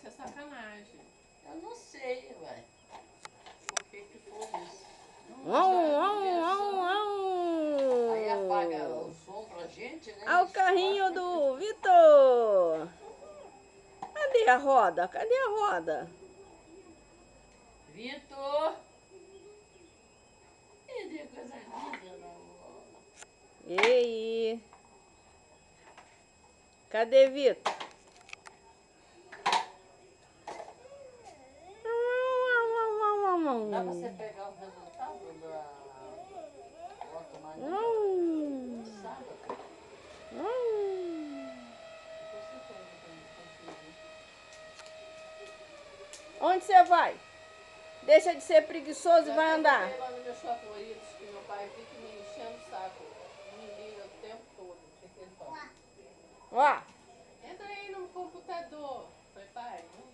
isso é sacanagem. Eu não sei, ué. Por que que foi isso? Aí apaga o som pra gente, né? Olha o carrinho do Vitor. Cadê a roda? Cadê a roda? Vitor! Que coisa linda na bola. Ei. Cadê Vitor? Dá pra você pegar o resultado da Loto Mania? Sábado. Depois você pega pra mim conferir. Onde você vai? Deixa de ser preguiçoso e vai andar. Eu lá nos meus favoritos que meu pai fica me enchendo o saco. Me liga o tempo todo. O que ele fala? Ó. Entra aí no computador. Falei, pai, não